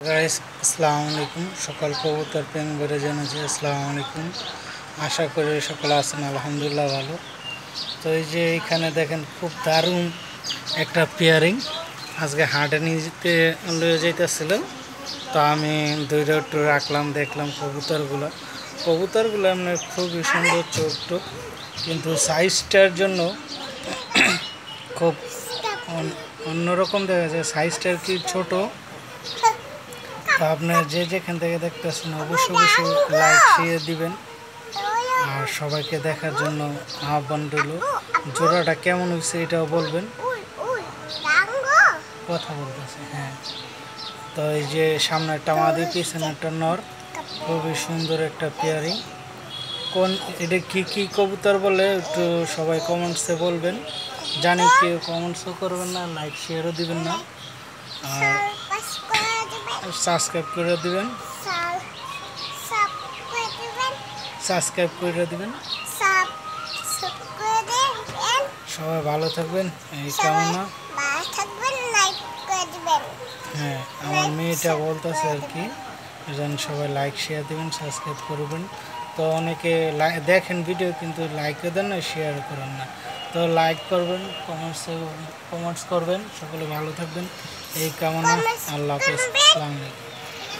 Guys আসসালামু আলাইকুম। সকাল কবুতর প্রেম করে জানাচ্ছি আসসালামু আলাইকুম। আশা করি সকলে আছেন আলহামদুলিল্লাহ ভালো। তো এই যে এইখানে দেখেন খুব দারুণ একটা পেয়ারিং আজকে হাটে নিতে লয়ে যাইতেছিল। তো আমি দুইটা একটু রাখলাম, দেখলাম কবুতরগুলো এমনি খুবই সুন্দর চোখ টোক, কিন্তু সাইজটার জন্য খুব অন্যরকম দেখা যায়। সাইজটা আর কি ছোটো। তো আপনার যে যেখান থেকে দেখতেছেন অবশ্যই লাইক শেয়ার দিবেন আর সবাইকে দেখার জন্য আহ্বান রইল। জোড়াটা কেমন হয়েছে এটাও বলবেন। কথা বলতেছে, হ্যাঁ। তো এই যে সামনে একটা মাদি, পিছনে একটা নর, খুবই সুন্দর একটা পেয়ারিং। এটা কি কবুতর বলে একটু সবাই কমেন্টসে বলবেন। জানি কেউ কমেন্টসও করবেন না, লাইক শেয়ারও দিবেন না, আর সাবস্ক্রাইব করে দিবেন। সবাই ভালো থাকবেন এই কামনা। হ্যাঁ, আমার মেয়েটা বলতেছে আর কি, যেন সবাই লাইক শেয়ার দিবেন, সাবস্ক্রাইব করবেন। তো অনেকে দেখেন ভিডিও কিন্তু লাইকও দেন না, শেয়ার করেন না। তো লাইক করবেন, কমেন্টস করবেন। সকলে ভালো থাকবেন এই কামনা। আল্লাহ হাফেজ, আসসালামু আলাইকুম।